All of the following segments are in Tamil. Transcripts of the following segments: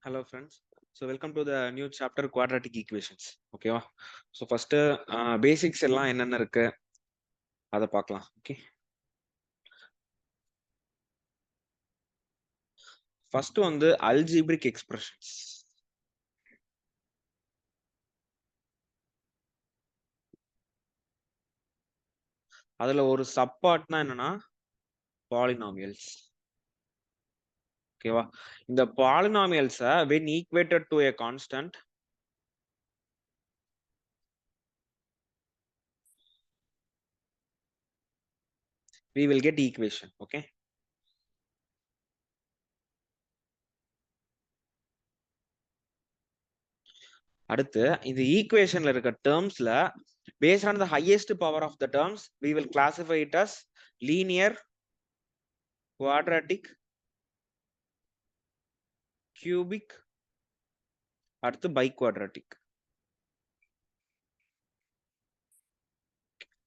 Hello friends. So welcome to the new chapter quadratic equations. Okay வா? So first basics எல்லாம் என்னென்ன இருக்கு அதை பார்க்கலாம். Okay. First வந்து algebraic expressions. அதுல ஒரு சப்பார்ட்னா என்னன்னா polynomials. ஓகேவா? இந்த polynomials when equated to a constant we will get equation. Okay. அடுத்து இந்த ஈக்குவேஷன்ல இருக்க டேர்ம்ஸ்ல based on the highest power of the terms we will classify it as linear, quadratic, cubic, அடுத்து biquadratic.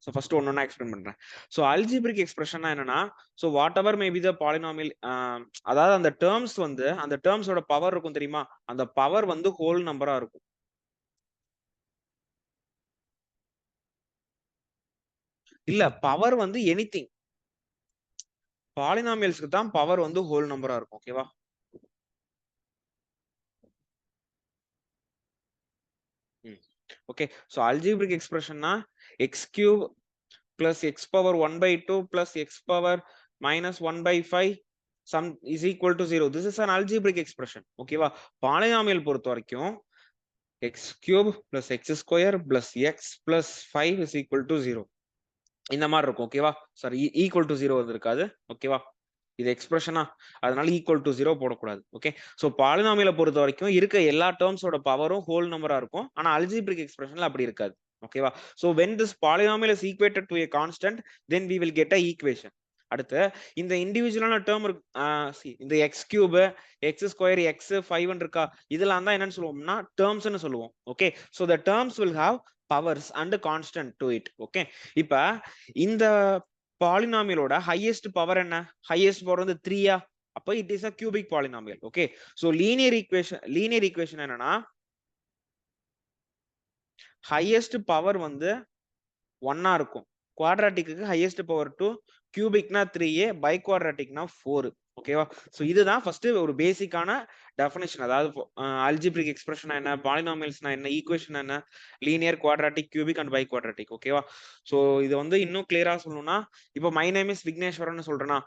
So first ஒன்னொன்னா எக்ஸ்பிளைன் பண்றேன். So algebraic expression என்னன்னா so whatever may be the polynomial அதாவது அந்த டேர்ம்ஸ் வந்து அந்த டேர்ம்ஸோட பவர் இருக்கும் தெரியுமா, அந்த பவர் வந்து ஹோல் நம்பரா இருக்கும். இல்ல பவர் வந்து எனிதிங், பாலினாமியல்ஸ்க்கு தான் பவர் வந்து ஹோல் நம்பரா இருக்கும். ஓகேவா? ஓகே. ஸோ algebraic expressionனா x cube plus x power 1/2 plus x power minus 1/5 sum is equal to 0. This is an algebraic expression. ஓகேவா? பாலினாமியல் பொறுத்த வரைக்கும் x cube plus x square plus x plus 5 is equal to 0 இந்த மாதிரி இருக்கும். ஓகேவா? சாரி, ஈக்குவல் டு 0 வந்திருக்காது. ஓகேவா? இது எக்ஸ்பிரஷனா, அதனால ஈக்குவல் டு 0 போடக்கூடாது. ஓகே. ஸோ பாலினாமியலை பொறுத்த வரைக்கும் இருக்க எல்லா டேர்ம்ஸோட பவரும் ஹோல் நம்பரா இருக்கும். ஆனா அல்ஜிப்ரிக் எக்ஸ்பிரஷன்ல அப்படி இருக்காது. ஓகேவா? So when this polynomial is equated to a constant then we will get a equation. அடுத்து இந்த இண்டிவிஜுவலான டேர்ம் இந்த x cube x square x 5 இருக்கா, இதெல்லாம் தான் என்னன்னு சொல்லுவோம்னா டேர்ம்ஸ்னு சொல்லுவோம். Okay. So the terms will have powers and constant to it. Okay. இப்ப இந்த பாலினாமியலோட ஹையஸ்ட் பவர் என்ன? ஹையஸ்ட் பவர் வந்து 3யா, அப்ப it is a cubic polynomial. Okay. So linear equation என்னன்னா ஹையஸ்ட் பவர் வந்து 1ஆ இருக்கும். குவாட்ராட்டிக்கு ஹையஸ்ட் பவர் 2, கியூபிக்னா 3a, பை குவாட்ராட்டிக்னா 4. ஓகேவா? சோ இதுதான் ஃபர்ஸ்ட் ஒரு பேசிக்கான டெஃபினிஷன். அதாவது அல்ஜிப்ரிக் எக்ஸ்பிரஷன் என்ன, பாலினாமியல்ஸ்னா என்ன, ஈக்குவேஷன் என்ன, linear, quadratic, cubic and biquadratic. ஓகேவா? சோ இது வந்து இன்னும் கிளியரா சொல்லணும்னா இப்போ மை நேம் இஸ் விக்னேஸ்வரன் சொல்றேன்னா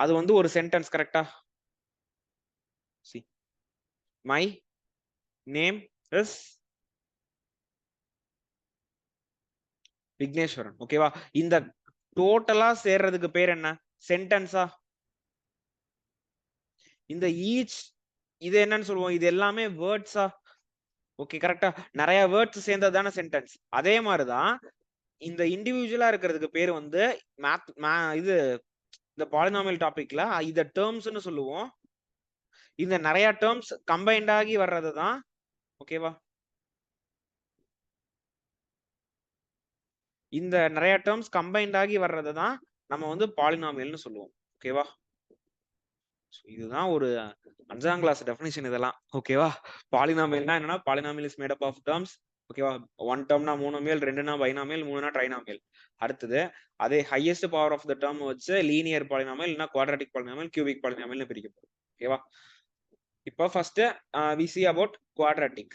அது வந்து ஒரு சென்டென்ஸ். கரெக்டா? See my name is Vigneswaran. ஓகேவா? இந்த டோட்டலா சேர்றதுக்கு பேர் என்ன? சென்டென்ஸா? இந்த ஈச் இது என்னன்னு சொல்லுவோம்? இது எல்லாமே வேர்ட்ஸா? ஓகே. கரெக்டா? நிறைய வேர்ட்ஸ் சேர்ந்தது தானே சென்டென்ஸ். அதே மாதிரிதான் இந்த இண்டிவிஜுவலா இருக்கிறதுக்கு பேர் வந்து இது இந்த பாலினாமியல் டாபிக்ல இத டேர்ம்ஸ்னு சொல்லுவோம். இந்த நிறைய டேர்ம்ஸ் கம்பைன்ட் ஆகி வர்றது தான். ஓகேவா? இந்த நிறைய டேர்ம்ஸ் கம்பைன்ட் ஆகி வர்றது தான் நம்ம வந்து பாலினாமியல்னு சொல்லுவோம். ஓகேவா? இதுதான் ஒரு 5ஆம் கிளாஸ் டெஃபினிஷன் இதெல்லாம். ஓகேவா? பாலினாமியல்னா என்னன்னா polynomial is made up of terms. ஓகேவா? 1 டேர்ம்னா மோனோமியல், 2னா பைனாமியல், 3னா ட்ரைனாமியல். அடுத்தது அதே highest power of the term வச்சு லீனியர் பாலினாமியல், இல்லனா குவாட்ராட்டிக் பாலினாமியல், கியூபிக் பாலினாமியல்னு பிரிக்கப்படும். ஓகேவா? இப்போ first we see about quadratic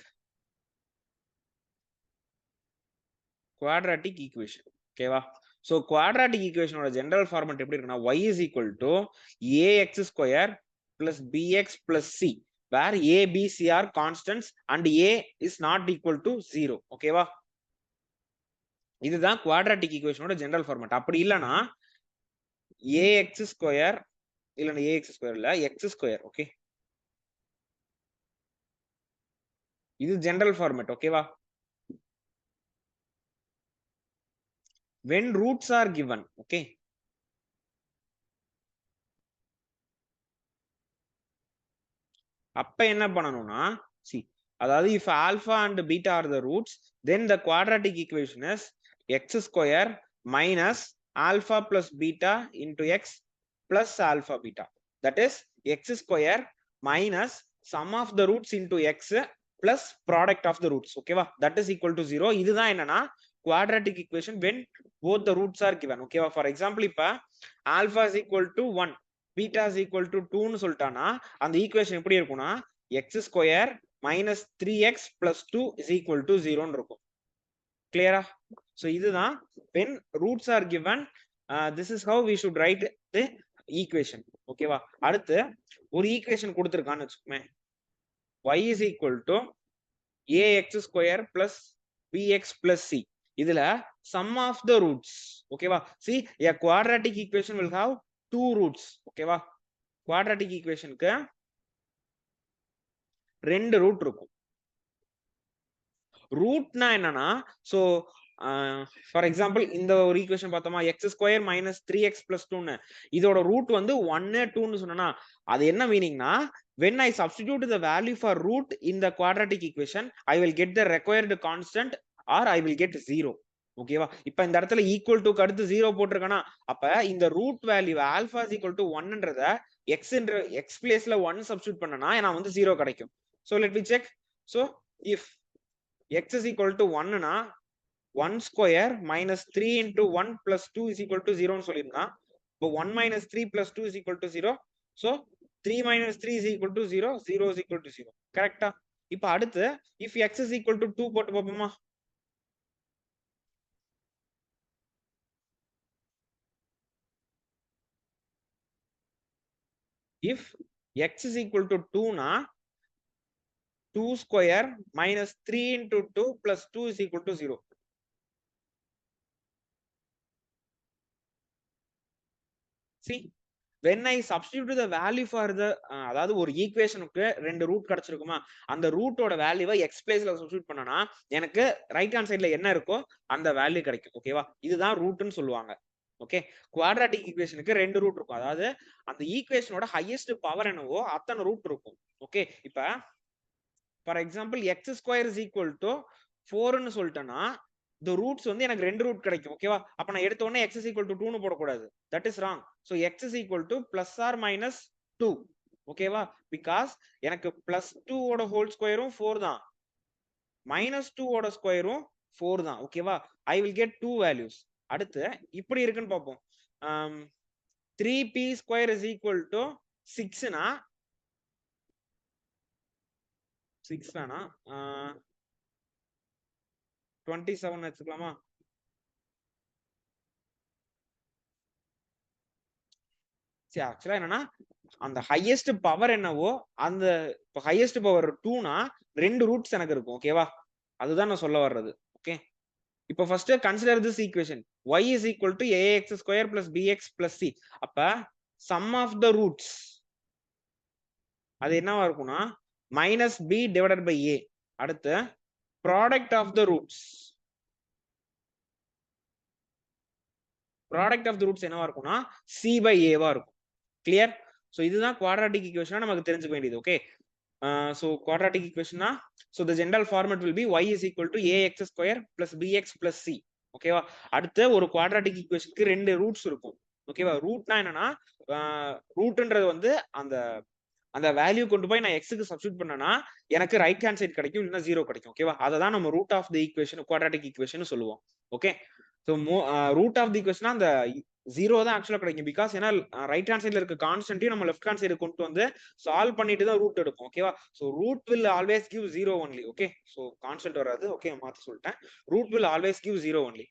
equation. ஓகேவா? சோ quadratic equationோட ஜெனரல் ஃபார்மட் எப்படி இருக்குன்னா y is equal to ax square plus bx plus c where a b c are constants and a is not equal to 0. ஓகேவா? இதுதான் quadratic equationோட ஜெனரல் ஃபார்மட். அப்படி இல்லனா ax square இல்லனா ax square இல்ல x square. ஓகே. இது ஜெனரல் ஃபார்மட். ஓகேவா? when roots are given. Okay. அப்ப என்ன பண்ணணும்னா see, அதாவது if alpha and beta are the roots then the quadratic equation is x square minus alpha plus beta into x plus alpha beta, that is x square minus sum of the roots into x plus product of the roots. ஓகேவா, that is equal to 0. இதுதான் என்னன்னா quadratic equation when both the roots are given. ஓகேவா, for example இப்ப alpha is equal to 1 beta is equal to 2 னு சொல்லிட்டானா அந்த ஈக்குவேஷன் எப்படி இருக்கும்னா x square minus 3x plus 2 is equal to 0 னு இருக்கும். clear? so இதுதான் when roots are given, this is how we should write the equation. ஓகேவா, அடுத்து ஒரு equation கொடுத்திருக்கான்னு வெச்சுக்குமே, y is equal to ax square plus bx plus c. இதுல sum of the roots. ஓகேவா, see a quadratic equation will have two roots. ஓகேவா, quadratic equationக்கு ரெண்டு ரூட் இருக்கும். ரூட்னா என்னன்னா, so for example இந்த ஒரு ஈக்குவேஷன் பார்த்தோமா, x square minus 3x plus 2 னு, இதோட ரூட் வந்து 1 2 னு சொன்னா அது என்ன மீனிங்னா, when I substitute the value for root in the quadratic equation I will get the required constant or I will get 0. ஓகேவா, இப்ப இந்த இடத்துல ஈக்குவல் டு அடுத்து 0 போட்டிருக்கனா, அப்ப இந்த root value alpha is equal to 1ன்றத x பிளேஸ்ல 1 சப்ஸ்டிட்யூட் பண்ணனா எனக்கு வந்து 0 கிடைக்கும். so let me check. so if x is equal to 1 na 1 square minus 3 into 1 plus 2 is equal to 0 னு சொல்லிருந்தா, இப்போ 1 minus 3 plus 2 is equal to 0. so 3 minus 3 is equal to 0, 0 is equal to 0. கரெக்ட்டா? இப்போ அடுத்து if x is equal to 2 போட்டு பாப்போமா? if x is equal to 2 na 2 square minus 3 into 2 plus 2 is equal to 0. see when I substitute the value for the அதாவது ஒரு ஈக்குவேஷனுக்கு ரெண்டு ரூட் கிடைச்சிருக்குமா, அந்த ரூட்டோட வேல்யூவை x பிளேஸ்ல சப்ஸ்டிட்யூட் பண்ணனா எனக்கு ரைட் ஹேண்ட் சைடுல என்ன இருக்கோ அந்த வேல்யூ கிடைக்கும். ஓகேவா, இதுதான் ரூட்னு சொல்லுவாங்க. ஓகே, குவாட்ராட்டிக் ஈக்குவேஷனுக்கு ரெண்டு ரூட் இருக்கும், அதாவது அந்த ஈக்குவேஷனோட ஹையஸ்ட் பவர் என்னவோ அத்தனை ரூட் இருக்கும். ஓகே, இப்ப for example x square is equal to 4 னு சொல்லிட்டேன்னா the roots வந்து எனக்கு ரெண்டு ரூட் கிடைக்கும். ஓகேவா, அப்ப நான் எடுத்த உடனே x is equal to 2 னு போட கூடாது, that is wrong. so x is equal to plus or minus 2. ஓகேவா, because எனக்கு plus 2 ஓட ஹோல் ஸ்கொயரும் 4 தான், minus 2 ஓட ஸ்கொயரும் 4 தான். ஓகேவா, I will get two values. அடுத்து இப்படி இருக்குன்னு பாப்போம். 3p square is equal to 6 னா 6 வேணா 27 வச்சுக்கலாமா? சரி, ஆக்சுவலா என்னன்னா அந்த ஹையஸ்ட் பவர் என்னவோ அந்த ஹையஸ்ட் பவர் 2 னா ரெண்டு ரூட்ஸ் எனக்கு இருக்கும். ஓகேவா, அதுதான் நான் சொல்ல வர்றது. ஓகே, இப்போ first consider this equation y is equal to ax square plus bx plus c. அப்ப sum of the roots அது என்னவா இருக்கும்னா minus b divided by a. அடுத்து product of the roots என்னவா இருக்கும்னா c by a வா இருக்கும். கிளியர்? சோ இதுதான் குவாட்ராட்டிக் ஈக்குவேஷன் நமக்கு தெரிஞ்சுக்க வேண்டியது. Okay, so quadratic equation na, so the general format will be y is equal to ax square plus bx plus c. ஓகேவா, அடுத்து ஒரு குவாட்ராட்டிக் ஈக்குவேஷனுக்கு ரெண்டு ரூட்ஸ் இருக்கும். ஓகேவா, ரூட்னா என்னன்னா ரூட்ன்றது வந்து அந்த அந்த வேல்யூ கொண்டு போய் நான் எக்ஸுக்கு சப்ஸ்டிட்யூட் பண்ணனா எனக்கு ரைட் ஹேண்ட் சைடு கிடைக்கும், இல்லைன்னா 0 கிடைக்கும். ஓகேவா, அதை தான் நம்ம root of the equation quadratic equation சொல்லுவோம். Okay, so root of the equation அந்த 0 தான் ஆக்சுவலா கிடைக்கும். பிகாஸ் ஏன்னா ரைட் ஹேண்ட் சைடுல இருக்க கான்ஸ்டன்ட்டையும் நம்ம லெஃப்ட் ஹேண்ட் சைடு கொண்டு வந்து சால்வ் பண்ணிட்டு தான் ரூட் எடுப்போம். ஓகேவா, so root will always give 0 only. Okay, so constant வராது. ஓகே, மாத்தி சொல்லிட்டேன், root will always give 0 only.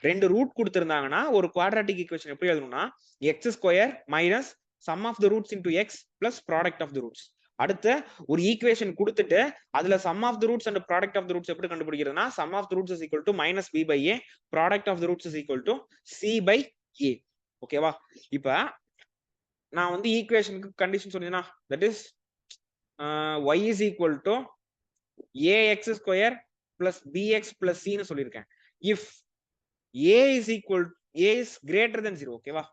ரெண்டு ரூட் கொடுத்திருந்தாங்கன்னா ஒரு குவாட்ராட்டிக் ஈக்குவேஷன் எப்படி எழுதணும்னா x square minus sum of the roots into x plus product of the roots. அடுத்து ஒரு ஈக்குவேஷன் கொடுத்துட்டு அதுல sum of the roots and product of the roots எப்படி கண்டுபிடிக்கிறதுனா sum of the roots is equal to minus b by a, product of the roots is equal to c by a. ஓகேவா, இப்ப நான் வந்து ஈக்குவேஷனுக்கு கண்டிஷன் சொன்னீங்கன்னா that is y is equal to ax square plus bx plus c னு சொல்லியிருக்கேன். if a is greater than 0. ஓகேவா,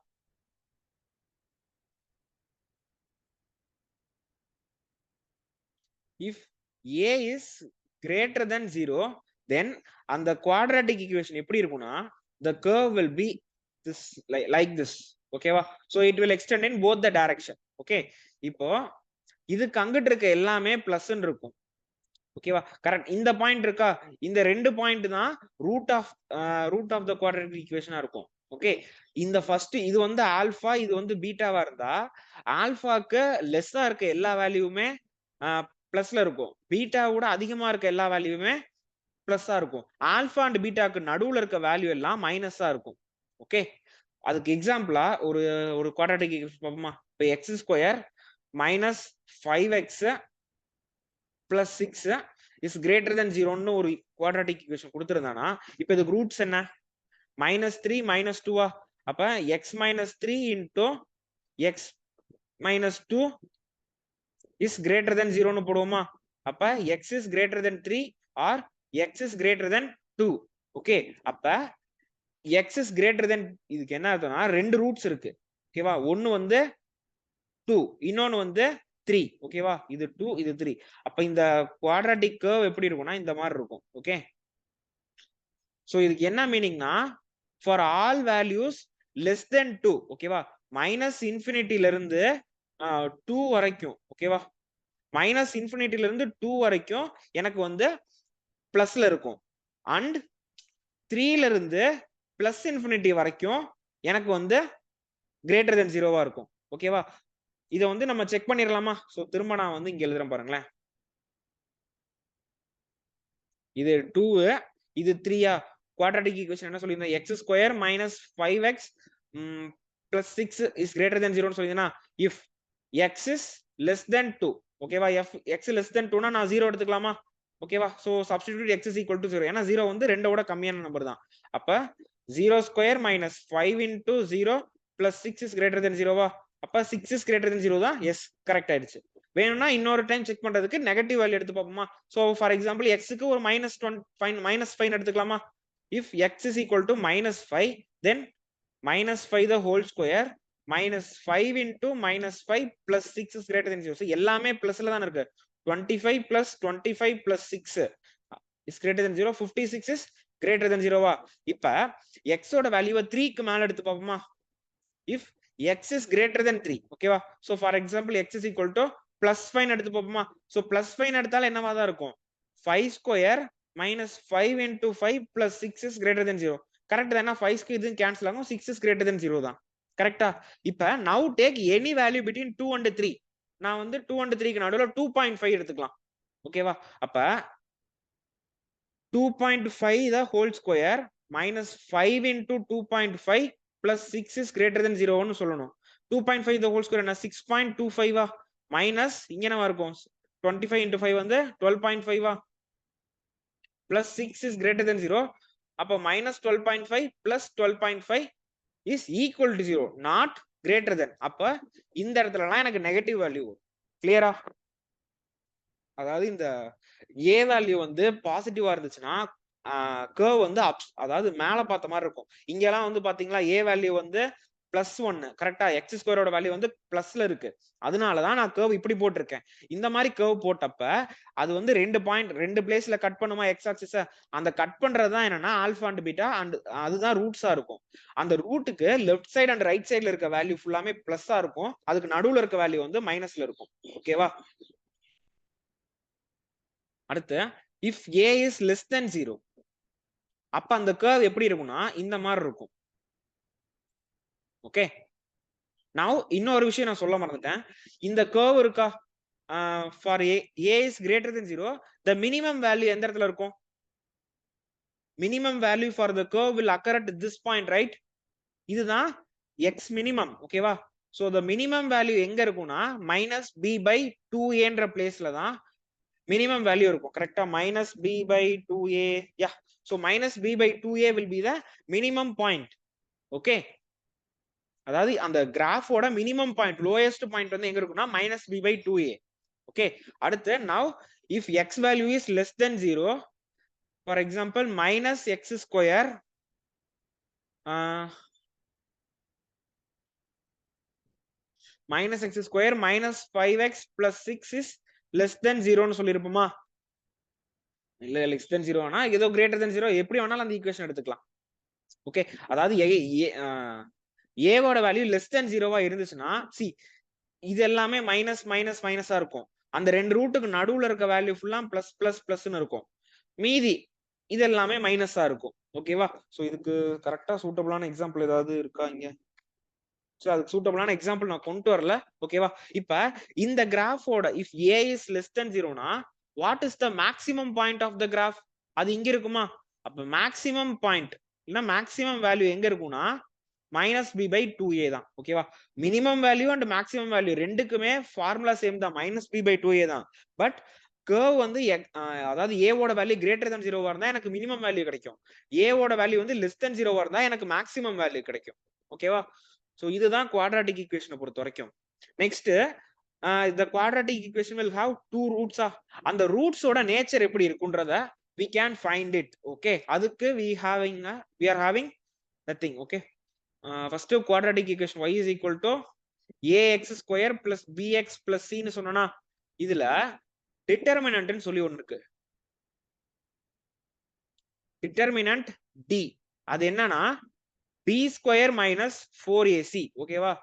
if a is greater than 0 then அந்த quadratic equation எப்படி இருக்கும்னா the curve will be this like this. ஓகேவா, so it will extend in both the direction. Okay, இப்போ இதுக்கு அங்கிட்டு இருக்க எல்லாமே பிளஸ்ன்னு இருக்கும். ஓகேவா? கரெக்ட். இந்த பாயிண்ட் இருக்கா? இந்த 2 பாயிண்ட் தான் ரூட் ஆஃப் த குவாட்ராட்டிக் ஈக்குவேஷனா இருக்கும். ஓகே. இந்த ஃபர்ஸ்ட் இது வந்து ஆல்பா, இது வந்து பீட்டாவா இருந்தா ஆல்பாக்கு லெஸ்ஸா இருக்க எல்லா வேல்யூமே பிளஸ்ல இருக்கும். பீட்டாவோட அதிகமா இருக்க எல்லா வேல்யூமே பிளஸ்ஸா இருக்கும். ஆல்பா அண்ட் பீட்டாக்கு நடுவுல இருக்க வேல்யூ எல்லாம் மைனஸா இருக்கும். ஓகே. அதுக்கு எக்ஸாம்பிளா ஒரு ஒரு குவாட்ராட்டிக் ஈக்குவேஷன் பார்ப்போமா? இப்போ x² minus 5x plus 6 is greater than 0ன்னு ஒரு குவாட்ராட்டிக் ஈக்குவேஷன் கொடுத்திருந்தானா, இப்போ இதுக்கு ரூட்ஸ் என்ன? -3 -2 அப்ப x - 3 into x - 2 is greater than 0ன்னு போடுவோமா? அப்ப x is greater than 3 or x is greater than 2. Okay. அப்ப x is greater than இதுக்கு என்ன அர்த்தம்னா ரெண்டு ரூட்ஸ் இருக்கு. ஓகேவா? ஒன்னு வந்து 2, இன்னொன்னு வந்து 3. ஓகேவா? இது 2, இது 3. அப்ப இந்த குவாட்ராட்டிக் கர்வ் எப்படி இருக்கும்னா இந்த மாதிரி இருக்கும். ஓகே. சோ இதுக்கு என்ன மீனிங்னா for all values less than 2. ஓகேவா? மைனஸ் இன்ஃபினிட்டில இருந்து 2 வரைக்கும். ஓகேவா? மைனஸ் இன்ஃபினிட்டில இருந்து 2 வரைக்கும் எனக்கு வந்து பிளஸ்ல இருக்கும். அண்ட் 3ல இருந்து பிளஸ் இன்ஃபினிட்டி வரைக்கும் எனக்கு வந்து கிரேட்டர் தென் 0வா இருக்கும். ஓகேவா? இதை வந்து நம்ம செக் பண்ணிடலாமா? சோ திரும்ப நான் வந்து இங்க எழுதுறேன் பாருங்களேன். இது 2, இது 3யா? குவாட்ராட்டிக் ஈக்குவேஷன் என்ன சொல்லியிருந்தேன்? x² minus 5x plus 6 is greater than 0ன்னு சொல்லியிருந்தேனா? if x is less than 2. ஓகேவா? x less than 2னா நான் 0 எடுத்துக்கலாமா? ஓகேவா? So substitute x is equal to 0. ஏன்னா 0 வந்து 2 விட கம்மியான நம்பர் தான். அப்ப 0² minus 5 into 0 plus 6 is greater than 0வா? அப்ப 6 is greater than 0 தான். எஸ், கரெக்ட் ஆயிடுச்சு. வேணும்னா இன்னொரு டைம் செக் பண்றதுக்கு நெகட்டிவ் வேல்யூ எடுத்து பார்ப்போமா? சோ ஃபார் எக்ஸாம்பிள் x-க்கு ஒரு -5 எடுத்துக்கலாமா? if x is equal to -5, then -5 the whole square -5 into -5 plus 6 is greater than 0. So எல்லாமே பிளஸ்ல தான் இருக்கு. 25 plus 25 plus 6 is greater than 0. 56 is greater than 0வா? இப்ப x ஓட வேல்யூவை 3க்கு மேல எடுத்து பார்ப்போமா? if x is greater than 3. ஓகேவா? so for example x is equal to +5 எடுத்து பார்ப்போமா? so +5 எடுத்தால என்னவா தான் இருக்கும்? 5² minus 5 into 5 plus 6 is greater than 0. Correct தானா? 5க்கு இது கேன்சல் ஆகும். 6 is greater than 0 தான். கரெக்டா? இப்ப now take any value between 2 and 3. நான் வந்து 2 and 3க்கு நடுவுல 2.5 எடுத்துக்கலாம். ஓகேவா? அப்ப 2.5 the whole square minus 5 into 2.5 plus 6 is greater than 0 ன்னு சொல்லணும். 2.5 the whole square என்ன? 6.25 மைனஸ் இங்க என்னவா இருக்கும்? 25 into 5 வந்து 12.5 plus 6 is greater than 0. அப்ப minus 12.5 plus 12.5 is equal to 0, not greater than. அப்ப இந்த இடத்துலலாம் எனக்கு நெகட்டிவ் வேல்யூ. கிளியரா? அதாவது இந்த a வேல்யூ வந்து பாசிட்டிவா இருந்துச்சுன்னா கர்வ் வந்து அதாவது மேல பார்த்த மாதிரி இருக்கும். இங்கெல்லாம் வந்து பாத்தீங்களா a வேல்யூ வந்து +1. கரெக்டா? x² ஓட வேல்யூ வந்து பிளஸ்ல இருக்கு. அதனாலதான் நான் கர்வ் இப்படி போட்டிருக்கேன். இந்த மாதிரி கர்வ் போட்டப்ப அது வந்து 2 பிளேஸ்ல கட் பண்ணுமா x ஆக்சிஸ்? அந்த கட் பண்றதுதான் என்னன்னா ஆல்பா அண்ட் பீட்டா, அண்ட் அதுதான் ரூட்ஸா இருக்கும். அந்த ரூட்டுக்கு லெஃப்ட் சைடு அண்ட் ரைட் சைடுல இருக்க வேல்யூ ஃபுல்லாமே பிளஸ்ஸா இருக்கும். அதுக்கு நடுவுல இருக்க வேல்யூ வந்து மைனஸ்ல இருக்கும். ஓகேவா? அடுத்து if a is less than 0, அப்ப அந்த கர்வ் எப்படி இருக்கும்னா இந்த மாதிரி இருக்கும். ஓகே. now இன்னொரு விஷயம் நான் சொல்ல மறந்துட்டேன். இந்த கர்வ் இருக்கா? for a is greater than 0, the minimum value எந்த இடத்துல இருக்கும்? minimum value for the curve will occur at this point, right? இதுதான் x minimum. ஓகேவா? so the minimum value எங்க இருக்கும்னா minus b by 2a என்ற பிளேஸ்ல தான் minimum value இருக்கும். கரெக்டா? minus b by 2a. yeah, so minus b by 2a will be the minimum point. Okay. அதாவது அந்த கிராஃபோட மினிமம் பாயிண்ட், லோயஸ்ட் பாயிண்ட் வந்து எங்க இருக்குன்னா -b by 2a. ஓகே. அடுத்து now if x value is less than 0, for example minus x² minus 5x plus 6 is less than 0ன்னு சொல்லிருப்போமா? இல்ல less than 0 ஆனா ஏதோ greater than 0 எப்படி வேணாலும் அந்த ஈக்குவேஷன் எடுத்துக்கலாம். ஓகே. அதாவது a ஓட வேல்யூ less than 0வா இருந்துச்சுன்னா, see இது எல்லாமே மைனஸ் மைனஸ் மைனஸா இருக்கும். அந்த ரெண்டு ரூட்டுக்கு நடுவுல இருக்க வேல்யூ ஃபுல்லா பிளஸ் பிளஸ் பிளஸ்ன்னு இருக்கும். மீதி இது எல்லாமே மைனஸா இருக்கும். ஓகேவா? சோ இதுக்கு கரெக்டா சூட்டபிளான எக்ஸாம்பிள் ஏதாவது இருக்கா இங்க? சோ அதுக்கு சூட்டபிளான எக்ஸாம்பிள் நான் கொண்டு வரல. ஓகேவா? இப்ப இந்த கிராஃபோட if a is less than 0னா what is the maximum point of the graph? அது இங்க இருக்குமா? அப்ப மேக்ஸிமம் பாயிண்ட் இல்ல மேக்ஸிமம் வேல்யூ எங்க இருக்கும்னா மைனஸ் பி பை 2a தான். ஓகேவா? Minimum value and maximum value ரெண்டுக்குமே ஃபார்முலா சேம் தான், மைனஸ் பி பை 2a தான். பட் கர்வ் வந்து அதாவது a ஓட வேல்யூ கிரேட்டர் than 0வா இருந்தா எனக்கு மினிமம் வேல்யூ கிடைக்கும். a ஓட வேல்யூ வந்து லெஸ் than 0வா இருந்தா எனக்கு மேக்ஸிமம் வேல்யூ கிடைக்கும். ஓகேவா? சோ இதுதான் குவாட்ராட்டிக் ஈக்குவேஷனை பொறுத்த வரைக்கும். Next the quadratic equation will have two roots. அந்த ரூட்ஸோட நேச்சர் எப்படி இருக்குன்றத we can find it. okay அதுக்கு we are having nothing. okay first quadratic equation y is equal to ax square plus bx plus c ன்னு சொன்னனா இதுல determinant ன்னு சொல்லி ஒன்னு இருக்கு. determinant d அது என்னன்னா b square minus 4ac. ஓகேவா?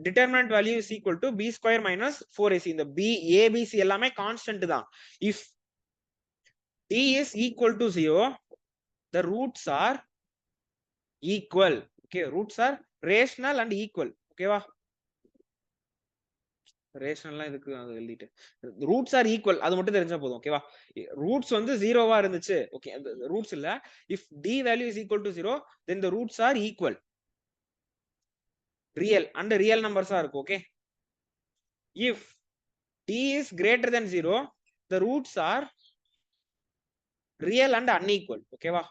determinant value is equal to b square minus 4ac. இந்த b a b c எல்லாமே கான்ஸ்டன்ட் தான். if d is equal to 0 the roots are equal. okay roots are rational and equal. ஓகேவா? ரேஷனல்லாம் இதுக்கு எழுதிட்டு ரூட்ஸ் ஆர் ஈக்குவல் அது மட்டும் தெரிஞ்சா போதும். ஓகேவா? ரூட்ஸ் வந்து 0வா இருந்துச்சு. ஓகே ரூட்ஸ் இல்ல if d value is equal to 0 then the roots are equal, real and real numbers are இருக்கும். okay if d is greater than 0 the roots are real and unequal. ஓகேவா?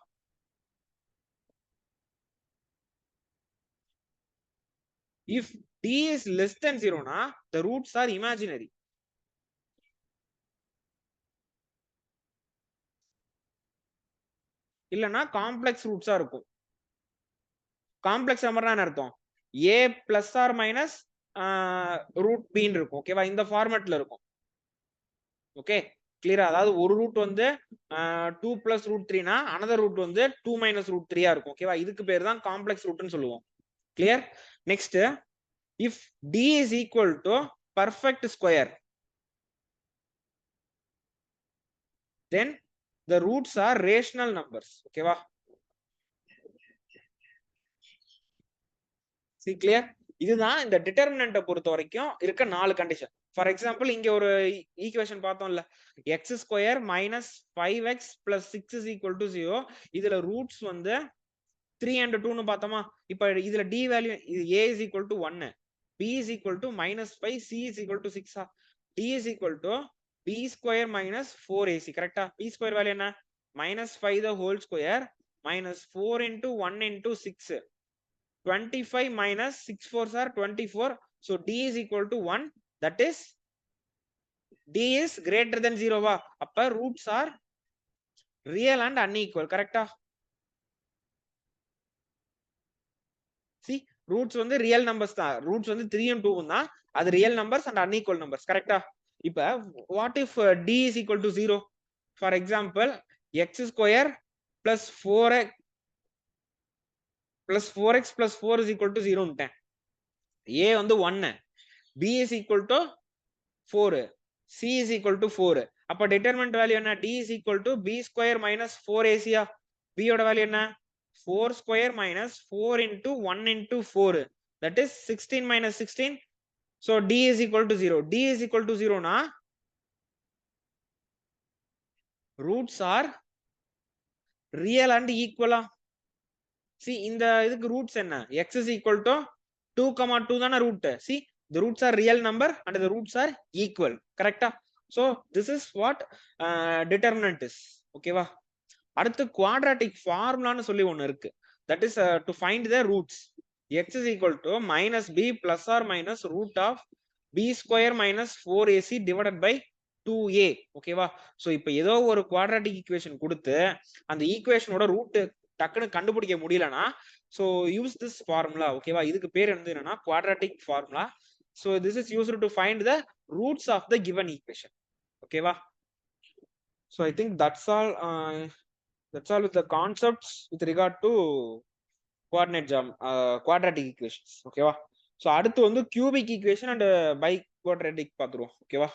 if d is less than 0 na the roots are imaginary. இல்லனா காம்ப்ளெக்ஸ் ரூட்ஸா இருக்கும். காம்ப்ளெக்ஸ் நம்பர்னா என்ன அர்த்தம்? a plus or minus root b ன்னு இருக்கும். ஓகேவா? இந்த ஃபார்மட்ல இருக்கும். ஓகே கிளியரா? அதாவது ஒரு ரூட் வந்து 2 plus root 3 னா another ரூட் வந்து 2 minus root 3 இருக்கும். ஓகேவா? இதுக்கு பேர் தான் காம்ப்ளெக்ஸ் ரூட்னு சொல்லுவோம். Clear? Next if d is equal to perfect square then the roots are rational numbers. ஓகேவா? see clear? இதுதான் இந்த டிட்டர்மினன்ட்டை பொறுத்த வரைக்கும் இருக்க 4 கண்டிஷன். ஃபார் எக்ஸாம்பிள் இங்க ஒரு ஈக்குவேஷன் பார்த்தோம்ல x square minus 5x plus 6 is equal to 0. இதுல ரூட்ஸ் வந்து 3 and 2ன்னு பார்த்தோமா? இப்ப இதுல d வேல்யூ இது a is equal to 1, b is equal to minus 5, c is equal to 6. d is equal to b square minus 4ac. கரெக்டா? b ஸ்கொயர் வேல்யூ என்ன? minus 5 the whole square minus 4 into 1 into 6. 25 minus 6 4s are 24. So d is equal to 1. That is d is greater than 0. அப்ப roots are real and unequal. கரெக்டா? see roots வந்து real numbers தான். roots வந்து 3 and 2 தான். அது real numbers and unequal numbers. கரெக்டா? இப்ப what if d is equal to 0? for example x square plus 4x plus 4x plus 4 is equal to 0 ன்ட்டேன். a வந்து 1, b is equal to 4, c is equal to 4. அப்ப determinant value என்ன? d is equal to b square minus 4ac. b ஓட வேல்யூ என்ன? 4 square minus 4 into 1 into 4. that is 16 minus 16. so d is equal to 0. d is equal to 0 na roots are real and equal. see இந்த இதுக்கு roots என்ன? x is equal to 2, 2 தான root. see the roots are real number and the roots are equal. கரெக்டா? so this is what determinant is. ஓகேவா? அடுத்து quadratic formulaன்னு சொல்லி ஒன்னு இருக்கு. that is to find the roots. x is equal to minus b plus or minus root of b square minus 4ac divided by 2a. ஓகேவா? so இப்போ ஏதோ ஒரு quadratic equation கொடுத்து அந்த ஈக்குவேஷனோட ரூட் டக்குன்னு கண்டுபிடிக்க முடியலனா so use this formula. ஓகேவா? இதுக்கு பேர் என்னன்னா quadratic formula. so this is used to find the roots of the given equation. ஓகேவா? so I think that's all with the concepts with regard to quadratic equations. ஓகேவா? சோ அடுத்து வந்து cubic equation and biquadratic பாத்துருவோம். ஓகேவா?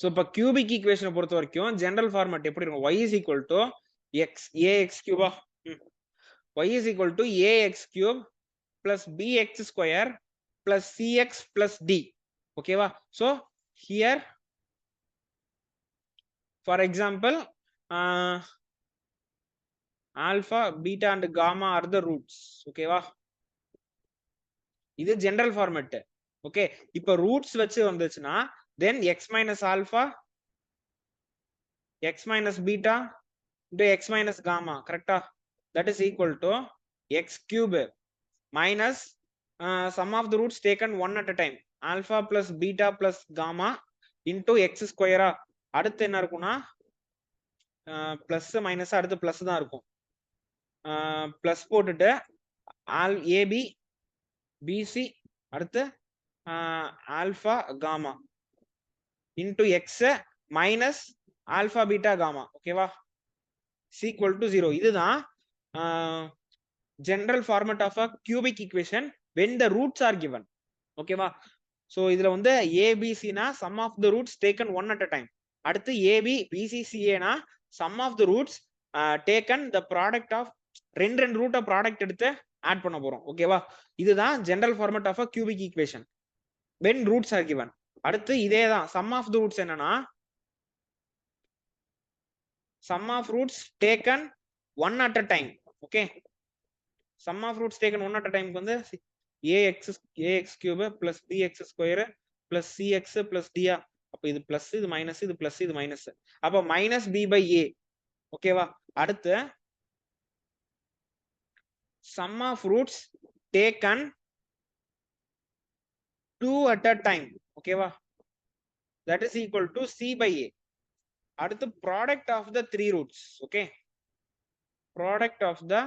சோ இப்ப கியூபிக் ஈக்குவேஷனை பொறுத்த வரைக்கும் ஜெனரல் ஃபார்மேட் எப்படி இருக்கும்? y is equal to x ax cube y is equal to ax cube plus bx square plus cx plus d. ஓகேவா? So here for example alpha beta and gamma are the roots. ஓகேவா? இது ஜெனரல் ஃபார்மேட். ஓகே, இப்போ ரூட்ஸ் வச்சு வந்துச்சுன்னா then x minus alpha x minus beta into x minus gamma, கரெக்டா? that is equal to x cube minus sum of the roots taken one at a time alpha plus beta plus gamma into x square. அடுத்து என்ன இருக்கும்னா பிளஸ் மைனஸ் அடுத்து பிளஸ் தான் இருக்கும். பிளஸ் போட்டுட்டு ஏபி பிசி அடுத்து alpha gamma into x minus alpha beta gamma. ஓகேவா? equal to 0. இதுதான் general format of a cubic equation when the roots are given. ஓகேவா? சோ இதுல வந்து ABC னா sum of the roots taken one at a time. அடுத்து AB BCCA னா sum of the roots taken the product of ரெண்டு ரூட்ட ப்ராடக்ட் எடுத்து ஆட் பண்ண போறோம். ஓகேவா? இதுதான் general format of a cubic equation when roots are given. அடுத்து இதேதான் sum of the roots என்னன்னா sum of roots taken one at a time. okay, sum of roots taken one at a time வந்து ax cube plus bx square plus cx plus d. அப்ப இது பிளஸ் இது மைனஸ் இது பிளஸ் இது மைனஸ், அப்ப மைனஸ் b by a. ஓகேவா? அடுத்து sum of roots taken two at a time. ஓகேவா? that is equal to c by a. அடுத்து product of the three roots. okay, product of the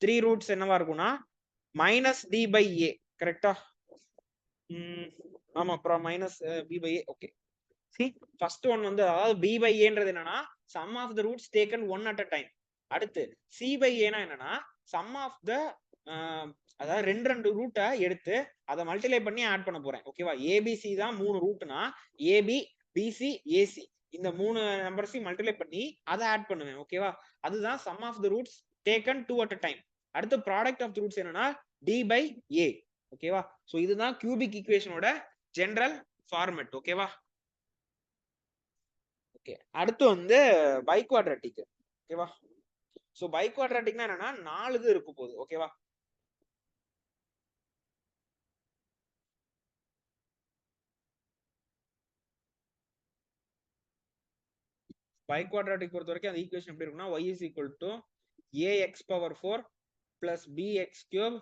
three roots என்னவா இருக்கும்னா மைனஸ் d by a. கரெக்டா? ஆமா, minus b by a. Okay, see first one வந்து அதாவது b by a ன்றது என்னன்னா sum of the roots taken one at a time. அடுத்து c by a னா என்னன்னா sum of the அதாவது ரெண்டு ரூட்டை எடுத்து அதை மல்டிப்ளை பண்ணி ஆட் பண்ண போறேன். ஓகேவா? ஏபிசி தான் மூணு ரூட்னா ஏபி பிசி ஏசி இந்த மூணு நம்பர்ஸையும் மல்டிப்ளை பண்ணி அதை ஆட் பண்ணுவேன். ஓகேவா? அதுதான் sum of the roots taken two at a time. அடுத்து ப்ராடக்ட் ஆஃப் த ரூட்ஸ் என்னன்னா டி பை ஏ. ஓகேவா? சோ இதுதான் கியூபிக் ஈக்குவேஷனோட ஜெனரல் ஃபார்மேட். ஓகேவா? ஓகே, அடுத்து வந்து பை குவாட்ராட்டிக். ஓகேவா? சோ பை குவாட்ராட்டிக்னா என்னன்னா 4 இது இருக்கும் போது. ஓகேவா? பை குவாட்ராட்டிக் பொறுத்த வரைக்கும் அந்த ஈக்குவேஷன் எப்படி இருக்கும்னா y is equal to ax power 4 plus bx cube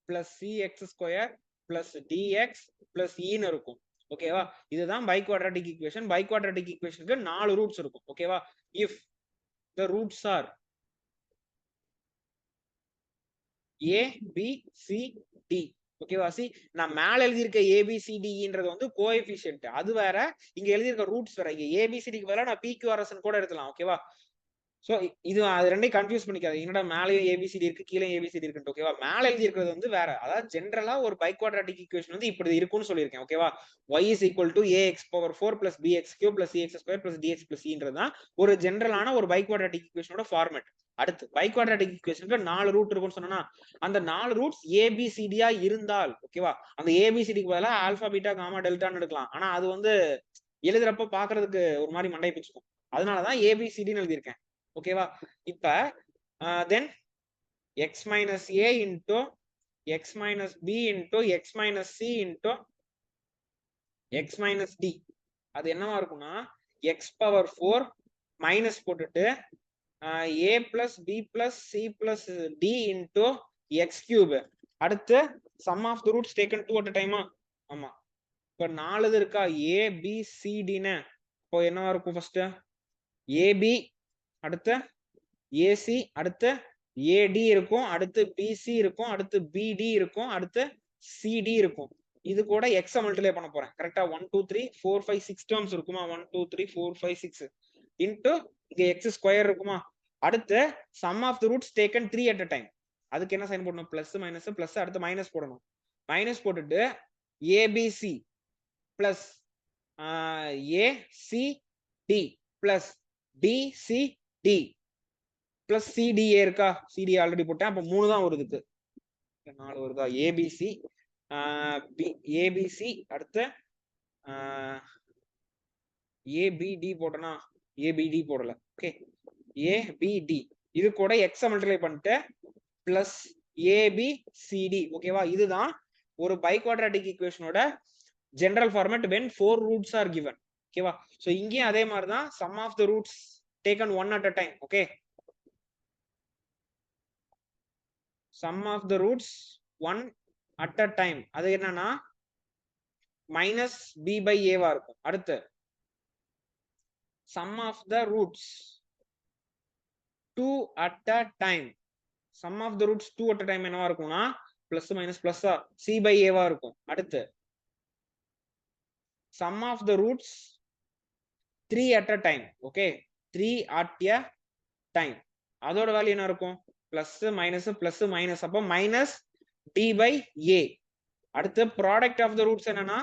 plus cx square plus dx plus e ன்னு இருக்கும். ஓகேவா? இதுதான் biquadratic equation. Biquadratic ஈக்குவேஷனுக்கு 4 ரூட்ஸ் இருக்கும். ஓகேவா? if the roots are a b c d. ஓகேவா? சி நான் மேல எழுதி இருக்க ஏபிசிடின்றது வந்து கோஎஃபிஷியன்ட், அது வேற. இங்க எழுதி இருக்க ரூட்ஸ் வேற. இங்க ஏபிசிடிக்கு வேற நான் பிக்யூஆர்எஸ் கூட எடுக்கலாம். ஓகேவா? சோ இது அது ரெண்டையும் கன்ஃபியூஸ் பண்ணிக்காது. என்னடா மேலேயும் ஏபிசிடி இருக்கு கீழே ஏபிசிடி இருக்கு. ஓகேவா? மேல எழுதி இருக்கிறது வந்து வேற. அதாவது ஜெனரலா ஒரு பை குவாட்ராட்டிக் ஈக்குவேஷன் வந்து இப்படி இருக்கும்னு சொல்லியிருக்கேன். ஓகேவா? y is equal to ax power 4 plus bx cube plus cx square plus dx plus e ன்றதுதான் ஒரு ஜெனரலான ஒரு பை குவாட்ராட்டிக் ஈக்குவேஷனோட ஃபார்மேட். அடுத்து பை குவாட்ராட்டிக் ஈக்குவேஷனுக்கு 4 ரூட் இருக்கும்னு சொன்னா அந்த 4 ரூட்ஸ் ஏபிசிடியா இருந்தால், ஓகேவா, அந்த ஏபிசிடிக்கு பதிலா ஆல்பா பீட்டா காமா டெல்டான்னு எடுக்கலாம். ஆனா அது வந்து எழுதுறப்ப பாக்குறதுக்கு ஒரு மாதிரி மண்டை பிச்சுக்கும். அதனாலதான் ஏபிசிடின்னு எழுதியிருக்கேன். ஓகேவா? இப்ப then x minus a into x minus b into x minus c into x minus d அது என்னவா இருக்கும்னா x power 4 மைனஸ் போட்டுட்டு a plus b plus c plus d into x cube. அடுத்து sum of the roots taken two at a time. ஆமா, இப்ப 4 இது இருக்கா a b c d ன்னு. இப்போ என்னவா இருக்கும்? ஃபர்ஸ்ட் ab, அடுத்து ஏசி, அடுத்து ஏடி இருக்கும், அடுத்து பிசி இருக்கும், அடுத்து பிடி இருக்கும், அடுத்து சிடி இருக்கும். இது கூட எக்ஸ மல்டிப்ளை பண்ண போறேன். கரெக்டா? 1 2 3 4 5 6 டேர்ம்ஸ் இருக்குமா? 1 2 3 4 5 6 இன்டு இங்க எக்ஸ் ஸ்கொயர் இருக்குமா. அடுத்து sum of the roots taken 3 at a time. அதுக்கு என்ன சைன் போடணும், பிளஸ் மைனஸ் பிளஸ், அடுத்து மைனஸ் போடணும். மைனஸ் போட்டுட்டு ABC plus ACD plus DCD plus CDA இருக்கா, சிடி ஆல்ரெடி போட்டேன், அப்ப 3 தான் வருது, 4 வருதா. ஏபிசி ஏபிசி அடுத்து ஏபிடி போட்டனா, ஏபிடி போடல. ஓகே, ஏபிடி இது கூட எக்ஸ் மல்டிப்ளை பண்ணிட்டு பிளஸ் ஏபிசிடி. ஓகேவா, இதுதான் ஒரு பை குவாட்ராட்டிக் ஈக்குவேஷனோட general format when 4 roots are given. ஓகேவா, சோ இங்கேயும் அதே மாதிரி தான் sum of the roots taken one at a time. Okay, sum of the roots one at a time அது என்னன்னா மைனஸ் b by a வா இருக்கும். அடுத்து sum of the roots 2 at a time, sum of the roots 2 at a time என்னவா இருக்கும்னா plus minus plus c by a வா இருக்கும். அடுத்து sum of the roots 3 at a time. Okay, 3 at a time அதோட வேல்யூ என்ன இருக்கும், பிளஸ் மைனஸ் பிளஸ் மைனஸ், அப்போ மைனஸ் டி பை ஏ. அடுத்து ப்ராடக்ட் ஆஃப் த ரூட்ஸ் என்னன்னா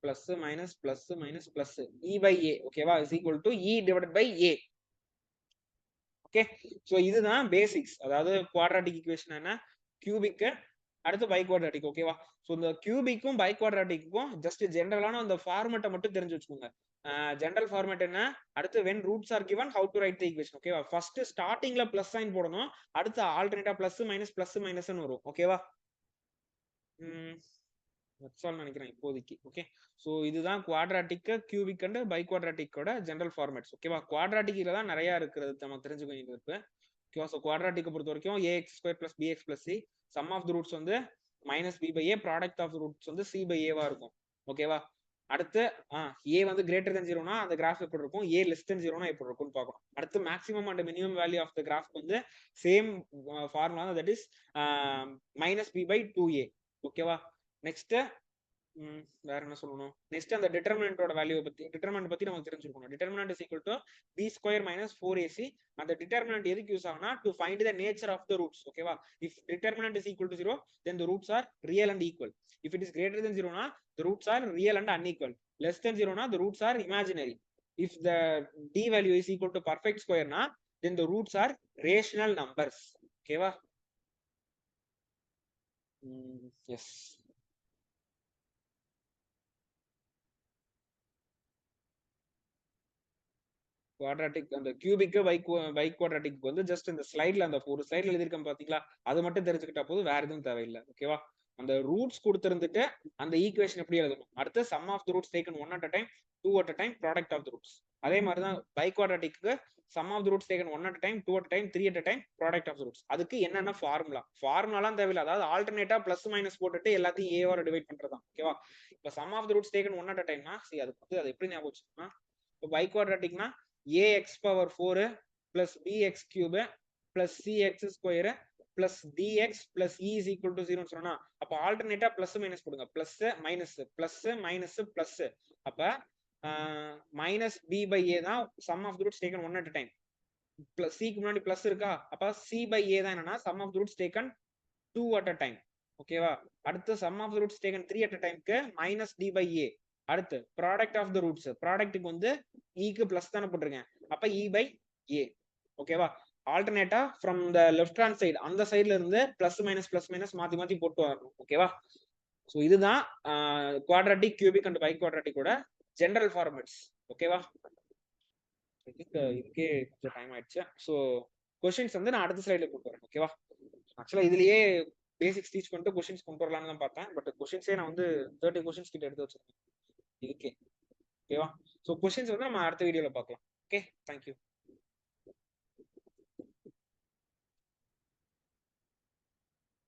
plus minus plus minus plus E by ஏ. ஓகேவா, is equal to E divided by A. Okay, so இதுதான் பேசிக்ஸ். அதாவது குவாட்ராட்டிக் ஈக்குவேஷன் என்ன, கியூபிக், அடுத்து பை குவாட்ராட்டிக். ஓகேவா, சோ இந்த கியூபிக்கும் பை குவாட்ராட்டிக்கும் ஜஸ்ட் ஜெனரலான அந்த ஃபார்மேட்டை மட்டும் தெரிஞ்சு வச்சுக்கோங்க. ஜெனரல் ஃபார்மேட் என்ன, அடுத்து when roots are given how to write the equation. ஓகேவா, ஃபர்ஸ்ட் ஸ்டார்டிங்ல பிளஸ் சைன் போடணும், அடுத்து ஆல்டர்னேட்டா பிளஸ் மைனஸ்னு வரும். ஓகேவா, நினைக்கிறேன் இப்போதைக்கு. ஓகே, சோ இதுதான் குவாட்ராட்டிக், கியூபிக் அண்ட் பை குவாட்ராட்டிக்கோட ஜெனரல் ஃபார்மேட்ஸ். ஓகேவா, குவாட்ராட்டிக்ல தான் நிறைய இருக்கிறது நம்ம தெரிஞ்சுக்க வேண்டியது இருக்கு. ஓகேவா, சோ குவாட்ராட்டிக் பொறுத்த வரைக்கும் ax square plus bx plus c, sum of the roots வந்து minus b by a, product of the roots வந்து சி பை ஏவா இருக்கும். ஓகேவா, அடுத்து ஏ வந்து கிரேட்டர் தென் ஜீரோனா அந்த கிராஃப் எப்படி இருக்கும், ஏ லெஸ் தென் ஜீரோனா எப்படி இருக்கும்னு பார்க்கணும். அடுத்து maximum and minimum value of the graph வந்து same formula, that is minus b by 2a. ஓகேவா, நெக்ஸ்ட் வேற என்ன சொல்லணும், நெக்ஸ்ட் அந்த டிட்டர்மினன்ட்டோட வேல்யூ பத்தி, டிட்டர்மினன்ட் பத்தி நமக்கு தெரிஞ்சிருக்கணும். Determinant is equal to b square minus 4ac. அந்த டிட்டர்மினன்ட் எதுக்கு யூஸ் ஆகும்னா to find the nature of the roots. ஓகேவா, if determinant is equal to 0 then the roots are real and equal. If it is greater than 0 na the roots are real and unequal. Less than 0 na the roots are imaginary. If the d value is equal to perfect square na then the roots are rational numbers. Okay va, yes. Quadratic அந்த கியூபிக் பை குவாட்ராட்டிக் வந்து ஜஸ்ட் இந்த ஸ்லைட்ல, அந்த ஒரு ஸ்லைட்ல எழுதிருக்கேன் பாத்தீங்களா, அது மட்டும் தெரிஞ்சுக்கிட்டா போதும், வேற எதுவும் தேவையில்லை. ஓகேவா, அந்த ரூட்ஸ் கொடுத்திருந்துட்டு அந்த ஈக்குவேஷன் எப்படி எழுதணும், அடுத்து sum of the roots taken 1 at a time, 2 at a time, product of the roots. அதே மாதிரி தான் பை குவாட்ராட்டிக்கு sum of the roots taken 1 at a time, 2 at a time, 3 at a time, product of the roots. அதுக்கு என்னென்ன ஃபார்முலாலாம் தேவையில்லை, அதாவது ஆல்டர்னேட்டா பிளஸ் மைனஸ் போட்டுட்டு எல்லாத்தையும் ஏவோட டிவைட் பண்றதுதான். ஓகேவா, இப்ப sum of the roots taken 1 at a time னா அதுக்கு வந்து அது எப்படி ஞாபகம் வச்சுக்கோன்னா, இப்போ by குவாட்ராட்டிக்னா ax power 4 plus bx cube plus cx square plus dx plus e is equal to 0 சொன்னா, அப்ப ஆல்டர்னேட்டா பிளஸ் மைனஸ் போடுங்க, plus minus plus minus plus. அப்ப மைனஸ் b by a தான் sum of the roots taken 1 at a time. Plus c க்கு முன்னாடி பிளஸ் இருக்கா, அப்ப c by a தான் என்னன்னா sum of the roots taken 2 at a time. ஓகேவா, அடுத்து sum of the roots taken 3 at a time க்கு மைனஸ் d by a. அடுத்து ப்ராடக்ட் ஆஃப் த ரூட்ஸ், ப்ராடக்ட்டுக்கு வந்து ஈக்கு பிளஸ் தானே போட்டிருக்கேன், அப்ப இ பை ஏ. ஓகேவா, ஆல்டர்னேட்டா from the left hand side, அந்த சைடுல இருந்து பிளஸ் மைனஸ் மாத்தி மாத்தி போட்டு வரணும். ஓகேவா, சோ இதுதான் குவாட்ராட்டிக், கியூபிக் அண்ட் பை குவாட்ராட்டிக்கோட ஜெனரல் ஃபார்மேட்ஸ். ஓகேவா, இதுக்கே கொஞ்சம் டைம் ஆயிடுச்சு. ஸோ கொஸ்டின்ஸ் வந்து நான் அடுத்த ஸ்லைட்ல கொண்டு வரேன். ஓகேவா, ஆக்சுவலா இதுலயே பேசிக்ஸ் டீச் பண்ணிட்டு கொஸ்டின்ஸ் கொண்டு வரலாம்னு தான் பார்த்தேன், பட் கொஸ்டின்ஸே நான் வந்து 30 கொஸ்டின்ஸ் கிட்ட எடுத்து வச்சிருக்கேன் இதுக்கே. ஓகேவா, ஸோ கொஸ்டின்ஸ் வந்து நம்ம அடுத்த வீடியோல பார்க்கலாம். Okay, thank you.